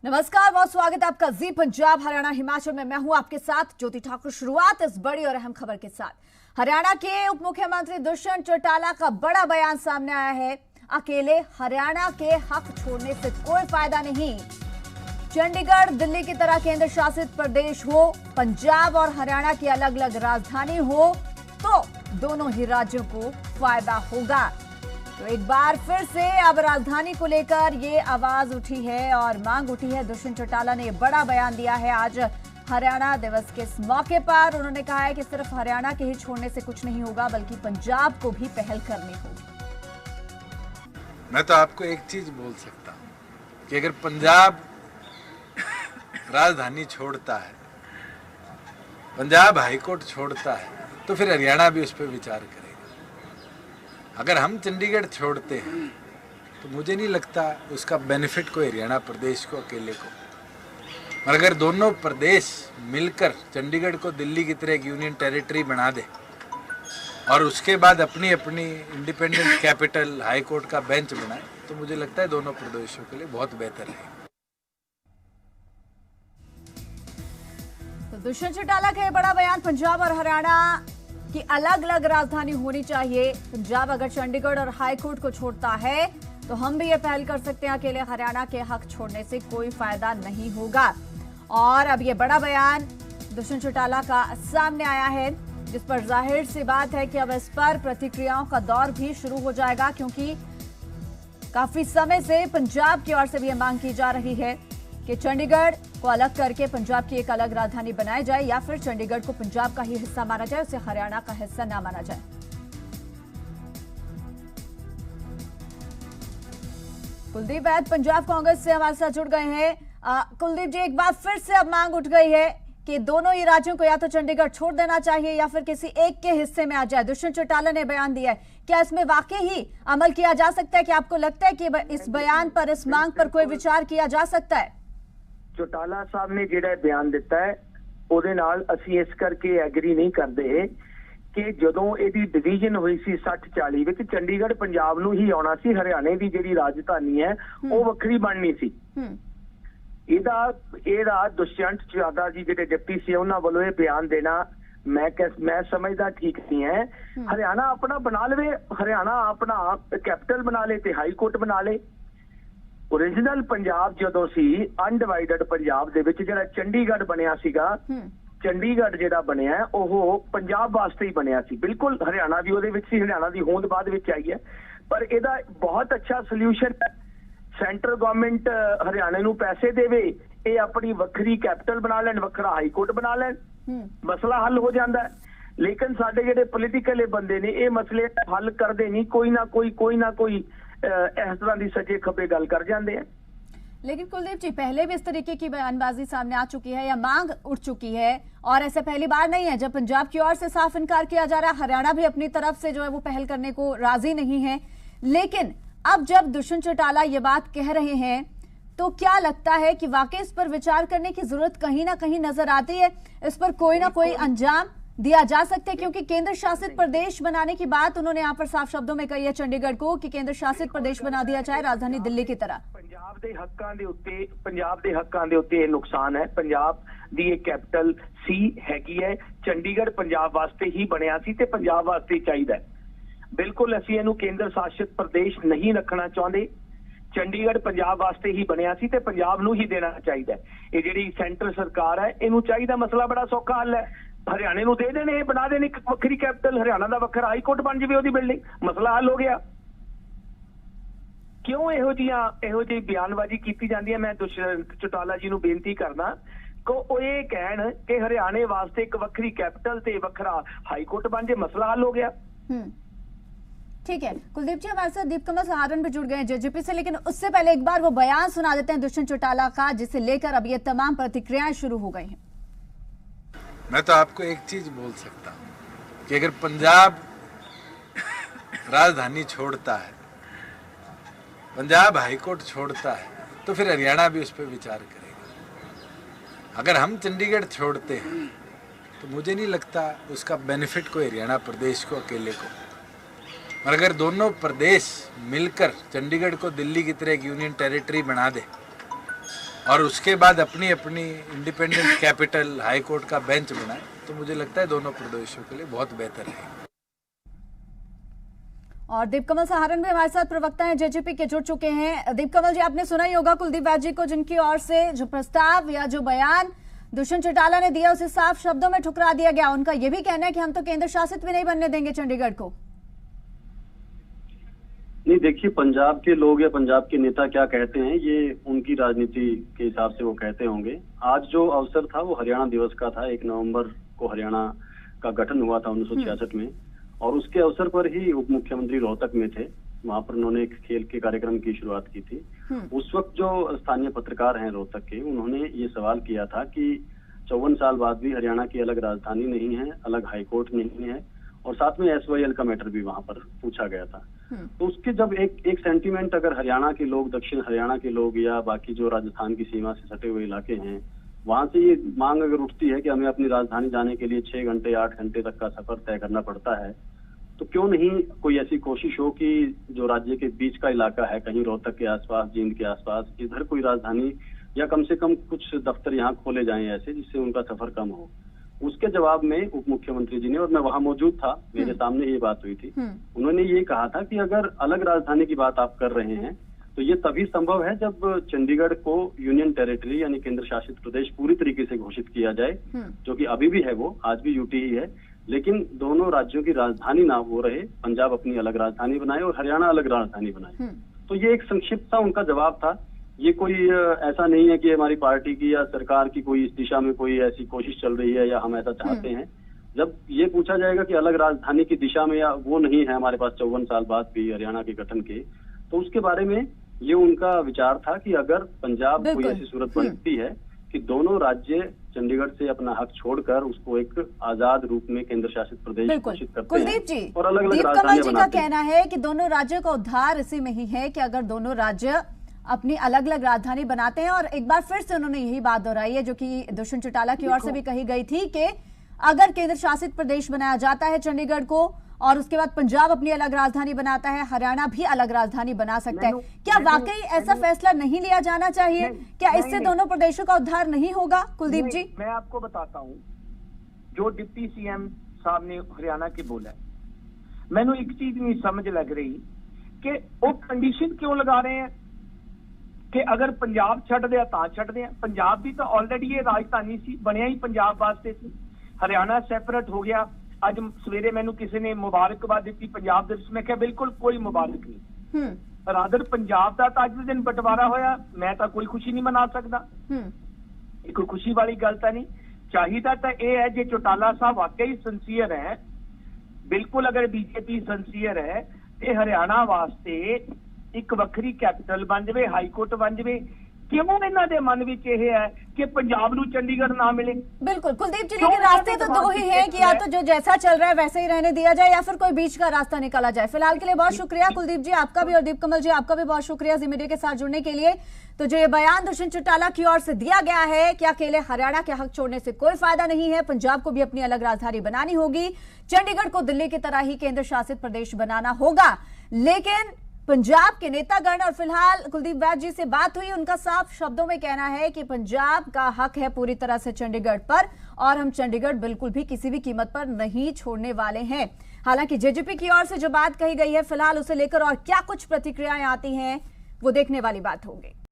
नमस्कार, बहुत स्वागत है आपका जी पंजाब हरियाणा हिमाचल में। मैं हूं आपके साथ ज्योति ठाकुर। शुरुआत इस बड़ी और अहम खबर के साथ। हरियाणा के उप मुख्यमंत्री दुष्यंत चौटाला का बड़ा बयान सामने आया है। अकेले हरियाणा के हक छोड़ने से कोई फायदा नहीं। चंडीगढ़ दिल्ली की तरह केंद्र शासित प्रदेश हो, पंजाब और हरियाणा की अलग अलग राजधानी हो तो दोनों ही राज्यों को फायदा होगा। तो एक बार फिर से अब राजधानी को लेकर ये आवाज उठी है और मांग उठी है। दुष्यंत चौटाला ने बड़ा बयान दिया है आज हरियाणा दिवस के इस मौके पर। उन्होंने कहा है कि सिर्फ हरियाणा के ही छोड़ने से कुछ नहीं होगा, बल्कि पंजाब को भी पहल करनी होगी। मैं तो आपको एक चीज बोल सकता हूं कि अगर पंजाब राजधानी छोड़ता है, पंजाब हाईकोर्ट छोड़ता है, तो फिर हरियाणा भी उस पर विचार करेगा। अगर हम चंडीगढ़ छोड़ते हैं तो मुझे नहीं लगता उसका बेनिफिट कोई हरियाणा प्रदेश को अकेले को। और अगर दोनों प्रदेश मिलकर चंडीगढ़ को दिल्ली की तरह एक यूनियन टेरिटरी बना दे और उसके बाद अपनी अपनी इंडिपेंडेंट कैपिटल हाई कोर्ट का बेंच बनाए, तो मुझे लगता है दोनों प्रदेशों के लिए बहुत बेहतर है। तो दुष्यंत चौटाला का ये बड़ा बयान, पंजाब और हरियाणा की अलग अलग राजधानी होनी चाहिए। पंजाब अगर चंडीगढ़ और हाई कोर्ट को छोड़ता है तो हम भी ये पहल कर सकते हैं। अकेले हरियाणा के हक छोड़ने से कोई फायदा नहीं होगा। और अब ये बड़ा बयान दुष्यंत चौटाला का सामने आया है, जिस पर जाहिर सी बात है कि अब इस पर प्रतिक्रियाओं का दौर भी शुरू हो जाएगा, क्योंकि काफी समय से पंजाब की ओर से भी ये मांग की जा रही है कि चंडीगढ़ को अलग करके पंजाब की एक अलग राजधानी बनाई जाए, या फिर चंडीगढ़ को पंजाब का ही हिस्सा माना जाए, उसे हरियाणा का हिस्सा ना माना जाए। कुलदीप वैद पंजाब कांग्रेस से हमारे साथ जुड़ गए हैं। कुलदीप जी, एक बार फिर से अब मांग उठ गई है कि दोनों ही राज्यों को या तो चंडीगढ़ छोड़ देना चाहिए या फिर किसी एक के हिस्से में आ जाए। दुष्यंत चौटाला ने बयान दिया है, क्या इसमें वाकई ही अमल किया जा सकता है? कि आपको लगता है कि इस बयान पर, इस मांग पर कोई विचार किया जा सकता है? चौटाला साहब ने ਜਿਹੜਾ ਬਿਆਨ ਦਿੱਤਾ ਹੈ ਉਹਦੇ ਨਾਲ ਅਸੀਂ ਇਸ ਕਰਕੇ ਐਗਰੀ ਨਹੀਂ ਕਰਦੇ ਕਿ ਜਦੋਂ ਇਹਦੀ ਡਿਵੀਜ਼ਨ ਹੋਈ ਸੀ 60-40 ਵਿੱਚ ਚੰਡੀਗੜ੍ਹ ਪੰਜਾਬ ਨੂੰ ਹੀ ਆਉਣਾ ਸੀ, ਹਰਿਆਣੇ ਦੀ ਜਿਹੜੀ ਰਾਜਧਾਨੀ ਹੈ ਉਹ ਵੱਖਰੀ ਬਣਨੀ ਸੀ। ਇਹਦਾ ਦੁਸ਼ਯੰਤ ਚੌਟਾਲਾ ਜੀ ਜਿਹੜੇ ਡਿਪਟੀ ਸੀ ਉਹਨਾਂ ਵੱਲੋਂ ਇਹ ਬਿਆਨ ਦੇਣਾ ਮੈਂ ਸਮਝਦਾ ਠੀਕ ਨਹੀਂ ਹੈ। ਹਰਿਆਣਾ ਆਪਣਾ ਬਣਾ ਲਵੇ, ਹਰਿਆਣਾ ਆਪਣਾ ਕੈਪੀਟਲ ਬਣਾ ਲੇ ਤੇ ਹਾਈ ਕੋਰਟ ਬਣਾ ਲੇ। ओरिजिनल पंजाब ਜਦੋਂ ਸੀ ਅਨਡਿਵਾਈਡਡ ਪੰਜਾਬ ਦੇ ਵਿੱਚ ਜਿਹੜਾ ਚੰਡੀਗੜ੍ਹ ਬਣਿਆ ਸੀਗਾ, ਚੰਡੀਗੜ੍ਹ ਜਿਹੜਾ ਬਣਿਆ ਉਹ ਪੰਜਾਬ ਵਾਸਤੇ ਹੀ ਬਣਿਆ ਸੀ। ਬਿਲਕੁਲ ਹਰਿਆਣਾ ਵੀ ਉਹਦੇ ਵਿੱਚ ਸੀ, ਹਰਿਆਣਾ ਦੀ ਹੋਂਦ ਬਾਅਦ ਵਿੱਚ ਆਈ ਹੈ, ਪਰ ਇਹਦਾ ਬਹੁਤ ਅੱਛਾ ਸੋਲੂਸ਼ਨ ਹੈ। ਸੈਂਟਰ ਗਵਰਨਮੈਂਟ ਹਰਿਆਣੇ ਨੂੰ ਪੈਸੇ ਦੇਵੇ, ਇਹ ਆਪਣੀ ਵੱਖਰੀ ਕੈਪੀਟਲ ਬਣਾ ਲੈਣ, ਵੱਖਰਾ ਹਾਈ ਕੋਰਟ ਬਣਾ ਲੈਣ, ਮਸਲਾ ਹੱਲ ਹੋ ਜਾਂਦਾ ਹੈ। ਲੇਕਿਨ ਸਾਡੇ ਜਿਹੜੇ ਪੋਲੀਟੀਕਲ ਬੰਦੇ ਨੇ ਇਹ ਮਸਲੇ ਹੱਲ ਕਰਦੇ ਨਹੀਂ, ਕੋਈ ਨਾ ਕੋਈ इस तरह की सजे खबे गल कर जाते हैं। लेकिन कुलदीप जी, पहले भी इस तरीके की बयानबाजी सामने आ चुकी है या मांग उठ चुकी है, और ऐसा पहली बार नहीं है जब पंजाब की ओर से साफ इनकार किया जा रहा है। हरियाणा भी अपनी तरफ से जो है वो पहल करने को राजी नहीं है। लेकिन अब जब दुष्यंत चौटाला ये बात कह रहे हैं तो क्या लगता है कि वाकई इस पर विचार करने की जरूरत कहीं ना कहीं नजर आती है? इस पर कोई ना कोई अंजाम दिया जा सकता है, क्योंकि केंद्र शासित प्रदेश बनाने की बात उन्होंने यहाँ पर साफ शब्दों में कही है चंडीगढ़ को कि केंद्र शासित प्रदेश बना दिया जाए, राजधानी दिल्ली की तरह। पंजाब के हक्कां दे उत्ते नुकसान है। पंजाब दी एक कैपिटल सी हैगी है, चंडीगढ़ पंजाब वास्ते ही बनया सी ते पंजाब वास्ते ही चाहिए। बिल्कुल असीं इहनूं केंद्र शासित प्रदेश नहीं रखना चाहते। चंडीगढ़ पंजाब वास्ते ही बनया सी ते पंजाब नूं ही देना चाहिए। ये जिहड़ी सेंटर सरकार है इहनूं चाहिए, मसला बड़ा सौखा हल है। हरियाणे ਨੂੰ ਦੇ ਦੇਣ, ਇਹ ਬਣਾ ਦੇਣ ਇੱਕ ਵੱਖਰੀ ਕੈਪੀਟਲ, ਹਰਿਆਣਾ ਦਾ ਵੱਖਰਾ ਹਾਈ ਕੋਰਟ ਬਣ ਜਾਵੇ, ਉਹਦੀ ਬਿਲਡਿੰਗ, ਮਸਲਾ ਹੱਲ ਹੋ ਗਿਆ। ਕਿਉਂ ਇਹੋ ਜਿਹੀ ਬਿਆਨਬਾਜ਼ੀ ਕੀਤੀ ਜਾਂਦੀ ਹੈ? ਮੈਂ ਦੁਸ਼ਯੰਤ ਚੌਟਾਲਾ ਜੀ ਨੂੰ ਬੇਨਤੀ ਕਰਦਾ ਕਿ ਉਹ ਇਹ ਕਹਿਣ ਕਿ ਹਰਿਆਣੇ ਵਾਸਤੇ ਇੱਕ ਵੱਖਰੀ ਕੈਪੀਟਲ ਤੇ ਵੱਖਰਾ ਹਾਈ ਕੋਰਟ ਬਣ ਜਾਏ, मसला हल हो गया। ठीक है कुलदीप जी, हमारे साथ दीपकमल सहारन भी जुड़ गए हैं जेजेपी से, लेकिन उससे पहले एक बार वो बयान सुना देते हैं दुष्यंत चौटाला का, जिसे लेकर अब ये तमाम प्रतिक्रियाएं शुरू हो गई हैं। मैं तो आपको एक चीज बोल सकता हूं कि अगर पंजाब राजधानी छोड़ता है, पंजाब हाईकोर्ट छोड़ता है, तो फिर हरियाणा भी उस पर विचार करेगा। अगर हम चंडीगढ़ छोड़ते हैं तो मुझे नहीं लगता उसका बेनिफिट कोई हरियाणा प्रदेश को अकेले को। और अगर दोनों प्रदेश मिलकर चंडीगढ़ को दिल्ली की तरह एक यूनियन टेरिटरी बना दे और उसके बाद अपनी अपनी इंडिपेंडेंट कैपिटल हाई कोर्ट का बेंच बनाए, तो मुझे लगता है दोनों प्रदेशों के लिए बहुत बेहतर है। और दीपकमल सहारण भी हमारे साथ प्रवक्ता हैं जेजेपी के, जुड़ चुके हैं। दीपकमल जी, आपने सुना ही होगा कुलदीप वैद्य को, जिनकी ओर से जो प्रस्ताव या जो बयान दुष्यंत चौटाला ने दिया उसे साफ शब्दों में ठुकरा दिया गया। उनका यह भी कहना है कि हम तो केंद्र शासित भी नहीं बनने देंगे चंडीगढ़ को। नहीं, देखिए, पंजाब के लोग या पंजाब के नेता क्या कहते हैं ये उनकी राजनीति के हिसाब से वो कहते होंगे। आज जो अवसर था वो हरियाणा दिवस का था। 1 नवंबर को हरियाणा का गठन हुआ था 1966 में, और उसके अवसर पर ही उप मुख्यमंत्री रोहतक में थे। वहां पर उन्होंने एक खेल के कार्यक्रम की शुरुआत की थी। उस वक्त जो स्थानीय पत्रकार हैं रोहतक के, उन्होंने ये सवाल किया था कि 54 साल बाद भी हरियाणा की अलग राजधानी नहीं है, अलग हाईकोर्ट नहीं है, और साथ में SYL का मैटर भी वहां पर पूछा गया था। तो उसके जब एक सेंटीमेंट अगर हरियाणा के लोग, दक्षिण हरियाणा के लोग या बाकी जो राजस्थान की सीमा से सटे हुए इलाके हैं, वहां से ये मांग अगर उठती है कि हमें अपनी राजधानी जाने के लिए 6 घंटे 8 घंटे तक का सफर तय करना पड़ता है, तो क्यों नहीं कोई ऐसी कोशिश हो कि जो राज्य के बीच का इलाका है, कहीं रोहतक के आसपास, जींद के आसपास, इधर कोई राजधानी या कम से कम कुछ दफ्तर यहाँ खोले जाएं ऐसे, जिससे उनका सफर कम हो। उसके जवाब में उप मुख्यमंत्री जी ने, और मैं वहां मौजूद था, मेरे सामने ये बात हुई थी, उन्होंने ये कहा था कि अगर अलग राजधानी की बात आप कर रहे हैं तो ये तभी संभव है जब चंडीगढ़ को यूनियन टेरिटरी यानी केंद्र शासित प्रदेश पूरी तरीके से घोषित किया जाए, जो कि अभी भी है, वो आज भी यूटी ही है, लेकिन दोनों राज्यों की राजधानी ना वो रहे, पंजाब अपनी अलग राजधानी बनाए और हरियाणा अलग राजधानी बनाए। तो ये एक संक्षिप्त सा उनका जवाब था। ये कोई ऐसा नहीं है कि हमारी पार्टी की या सरकार की कोई इस दिशा में कोई ऐसी कोशिश चल रही है या हम ऐसा चाहते हैं। जब ये पूछा जाएगा कि अलग राजधानी की दिशा में या वो नहीं है हमारे पास 54 साल बाद भी हरियाणा के गठन के, तो उसके बारे में ये उनका विचार था कि अगर पंजाब कोई ऐसी सूरत बनती है कि दोनों राज्य चंडीगढ़ से अपना हक छोड़कर उसको एक आजाद रूप में केंद्र शासित प्रदेश घोषित करते कुलदीप जी, और अलग अलग दीपकमल जी का कहना है कि दोनों राज्यों का उद्धार इसी में ही है कि अगर दोनों राज्य अपनी अलग अलग राजधानी बनाते हैं। और एक बार फिर से उन्होंने यही बात दोहराई है जो कि दुष्यंत चौटाला की ओर से भी कही गई थी कि अगर केंद्र शासित प्रदेश बनाया जाता है चंडीगढ़ को और उसके बाद पंजाब अपनी अलग राजधानी बनाता है, हरियाणा भी अलग राजधानी बना सकता है। क्या वाकई ऐसा फैसला नहीं लिया जाना चाहिए? क्या इससे दोनों प्रदेशों का उद्धार नहीं होगा? कुलदीप जी, मैं आपको बताता हूँ, जो डिप्टी सीएम साहब ने हरियाणा के बोला, मैंने एक चीज नहीं समझ लग रही कि वो कंडीशन क्यों लगा रहे हैं कि अगर पंजाब छड़ दिया तो छड़ दिया। पंजाब भी तो ऑलरेडी ये राजधानी सी, बनया ही पंजाब वास्ते सी। हरियाणा सैपरेट हो गया। आज सवेरे मैनू किसी ने मुबारकबाद दी पंजाब दिवस, मैं क्या बिल्कुल कोई मुबारक नहीं। रादर पंजाब का तो अज के दिन बंटवारा होया, मैं तो कोई खुशी नहीं मना सकता। कोई खुशी वाली गल तो नहीं। चाहिए तो यह है, जो चौटाला साहब वाकई सिंसीयर है, बिल्कुल अगर बीजेपी सिंसीयर है तो हरियाणा वास्ते एक वक्री कैपिटल बन जाए, हाईकोर्ट बन जाए। क्यों इन्हां दे मन विच यह है कि पंजाब नूं चंडीगढ़ ना मिले? बिल्कुल कुलदीप जी, लेकिन रास्ते तो दो ही हैं कि या तो जो जैसा चल रहा है वैसे ही रहने दिया जाए या फिर कोई बीच का रास्ता निकाला जाए। फिलहाल के लिए बहुत शुक्रिया कुलदीप जी, आपका भी, और दीपकमल जी आपका भी बहुत शुक्रिया जी मीडिया के साथ जुड़ने के लिए। तो जो ये बयान दुष्यंत चौटाला की ओर से दिया गया है कि अकेले हरियाणा के हक छोड़ने से कोई फायदा नहीं है, पंजाब को भी अपनी अलग राजधानी बनानी होगी, चंडीगढ़ को दिल्ली की तरह ही केंद्र शासित प्रदेश बनाना होगा। लेकिन पंजाब के नेतागण, और फिलहाल कुलदीप वैद्य जी से बात हुई, उनका साफ शब्दों में कहना है कि पंजाब का हक है पूरी तरह से चंडीगढ़ पर और हम चंडीगढ़ बिल्कुल भी किसी भी कीमत पर नहीं छोड़ने वाले हैं। हालांकि जेजेपी की ओर से जो बात कही गई है फिलहाल उसे लेकर और क्या कुछ प्रतिक्रियाएं आती हैं वो देखने वाली बात होगी।